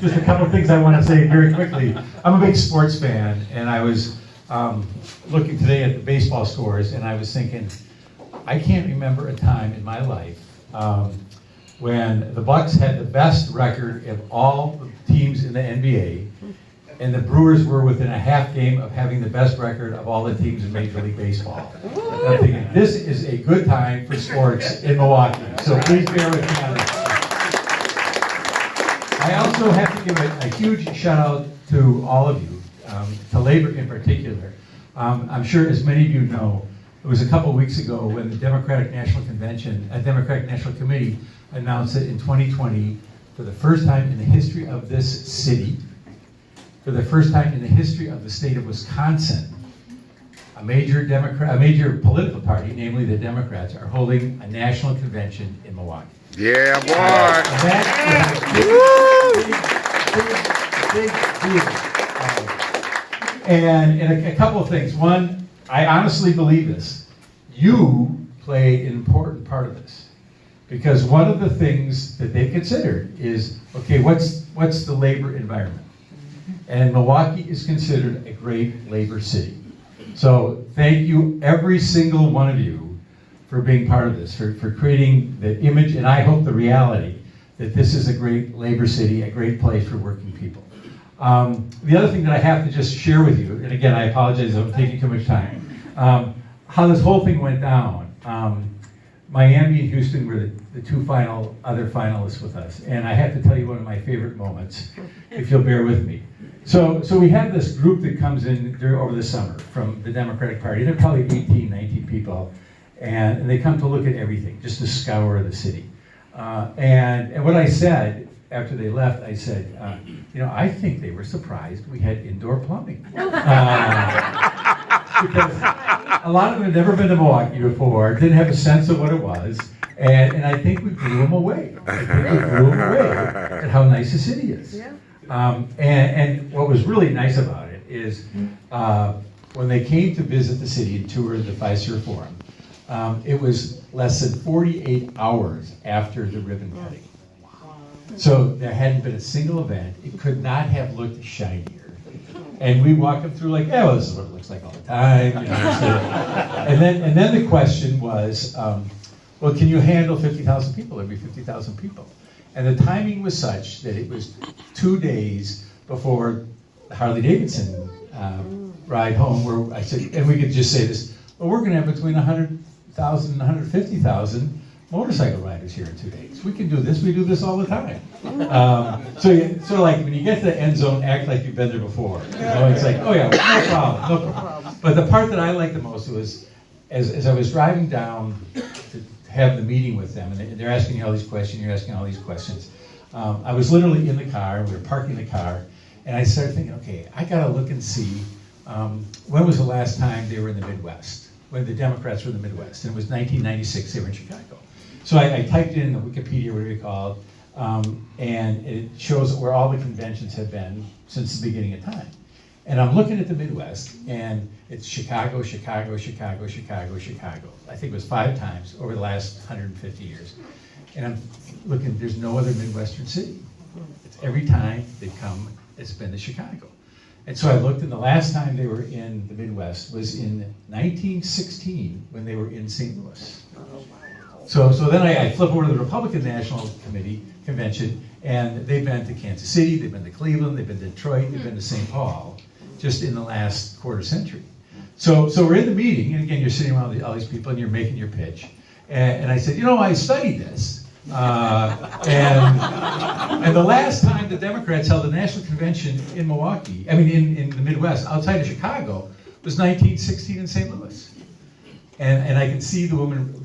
Just a couple of things I want to say very quickly. I'm a big sports fan, and I was looking today at the baseball scores, and I was thinking, I can't remember a time in my life when the Bucks had the best record of all the teams in the NBA, and the Brewers were within a half game of having the best record of all the teams in Major League Baseball. And I'm thinking, this is a good time for sports in Milwaukee, so please bear with me on this. I also have to give a huge shout out to all of you, to labor in particular. I'm sure as many of you know, it was a couple weeks ago when the Democratic National Committee announced that in 2020, for the first time in the history of this city, for the first time in the history of the state of Wisconsin, a major political party, namely the Democrats, are holding a national convention in Milwaukee. Yeah, boy. That is a big deal. And a couple of things. One, I honestly believe this. You play an important part of this. Because one of the things that they considered is, okay, what's the labor environment? And Milwaukee is considered a great labor city. So thank you, every single one of you, for being part of this, for creating the image, and I hope the reality, that this is a great labor city, a great place for working people. The other thing that I have to just share with you, and again, I apologize, I'm taking too much time, how this whole thing went down. Miami and Houston were the two other finalists with us, and I have to tell you one of my favorite moments, if you'll bear with me. So we have this group that comes in over the summer from the Democratic Party. They're probably 18, 19 people, and they come to look at everything, just to scour the city. And what I said after they left, I said, I think they were surprised we had indoor plumbing. Because a lot of them had never been to Milwaukee before, didn't have a sense of what it was, and I think we blew them away. At how nice the city is. Yeah. And what was really nice about it is when they came to visit the city and tour the Fiserv Forum, it was less than 48 hours after the ribbon cutting. So there hadn't been a single event. It could not have looked shinier. And we walked them through like, well, this is what it looks like all the time. And then the question was, well, can you handle 50,000 people, every 50,000 people? And the timing was such that it was 2 days before the Harley-Davidson ride home, where I said, and we could just say this, well, we're going to have between 100,000 and 150,000 motorcycle riders here in 2 days. We can do this. We do this all the time. So like when you get to the end zone, act like you've been there before. It's like, oh yeah, no problem. But the part that I liked the most was, as I was driving down to have the meeting with them, and they're asking you all these questions, you're asking all these questions. I was literally in the car, we were parking the car, and I started thinking, okay, I gotta look and see when was the last time they were in the Midwest, when the Democrats were in the Midwest, and it was 1996, they were in Chicago. So I typed in the Wikipedia, whatever you call it, and it shows where all the conventions have been since the beginning of time. And I'm looking at the Midwest, and it's Chicago, Chicago, Chicago, Chicago, Chicago. I think it was 5 times over the last 150 years. And I'm looking, there's no other Midwestern city. It's every time they come, it's been to Chicago. And so I looked, and the last time they were in the Midwest was in 1916 when they were in St. Louis. So then I flip over to the Republican National Committee Convention, and they've been to Kansas City, they've been to Cleveland, they've been to Detroit, they've been to St. Paul, just in the last quarter century. So we're in the meeting, and again, you're sitting around all these people, and you're making your pitch. And I said, I studied this. And the last time the Democrats held a national convention in Milwaukee, in the Midwest, outside of Chicago, was 1916 in St. Louis. And I can see the woman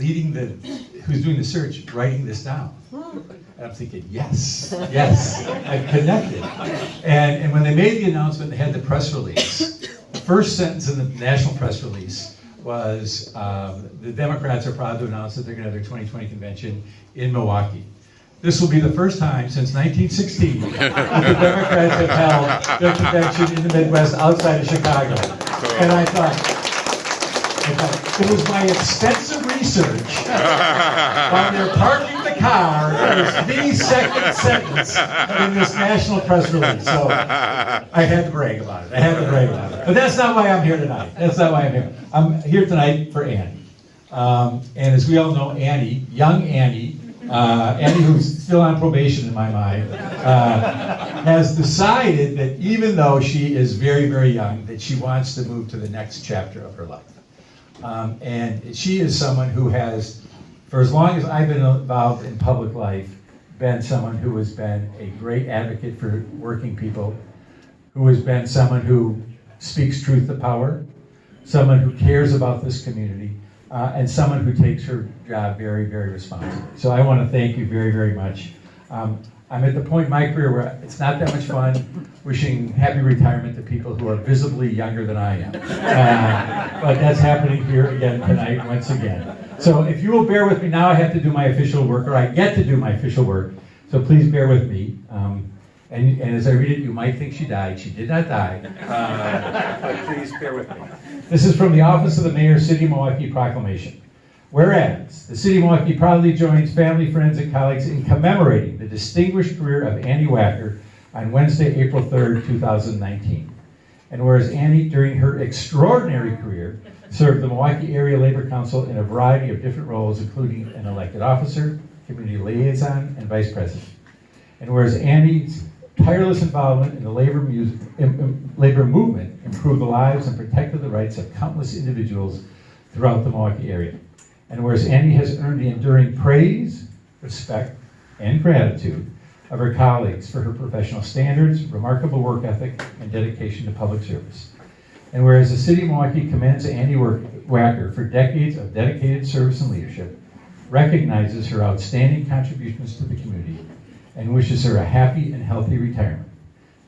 who's doing the search, writing this down. And I'm thinking, yes, I've connected. And when they made the announcement, they had the press release. The first sentence in the national press release was, the Democrats are proud to announce that they're going to have their 2020 convention in Milwaukee. This will be the first time since 1916 that the Democrats have held their convention in the Midwest outside of Chicago. And I thought, it was my extensive research while they're parking the car is the second sentence in this national press release. So I had to brag about it. But that's not why I'm here tonight. I'm here tonight for Annie. And as we all know, Annie, young Annie, Annie who's still on probation in my mind, has decided that even though she is very, very young, that she wants to move to the next chapter of her life. And she is someone who has, for as long as I've been involved in public life, been someone who has been a great advocate for working people, who has been someone who speaks truth to power, someone who cares about this community, and someone who takes her job very, very responsibly. So I want to thank you very, very much. I'm at the point in my career where it's not that much fun wishing happy retirement to people who are visibly younger than I am. But that's happening here again tonight, once again. So if you will bear with me, now I have to do my official work, or I get to do my official work. So please bear with me. And as I read it, you might think she died. She did not die. But please bear with me. This is from the Office of the Mayor, City of Milwaukee Proclamation. Whereas, the City of Milwaukee proudly joins family, friends, and colleagues in commemorating the distinguished career of Annie Wacker on Wednesday, April 3rd, 2019. And whereas Annie, during her extraordinary career, served the Milwaukee Area Labor Council in a variety of different roles, including an elected officer, community liaison, and vice president. And whereas Annie's tireless involvement in the labor movement improved the lives and protected the rights of countless individuals throughout the Milwaukee area. And whereas Annie has earned the enduring praise, respect, and gratitude of her colleagues for her professional standards, remarkable work ethic, and dedication to public service. And whereas the City of Milwaukee commends Annie Wacker for decades of dedicated service and leadership, recognizes her outstanding contributions to the community, and wishes her a happy and healthy retirement.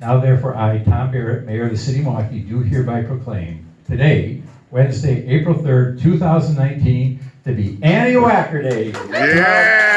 Now therefore I, Tom Barrett, Mayor of the City of Milwaukee, do hereby proclaim today, Wednesday, April 3rd, 2019, to be Annie Wacker Day. Yeah!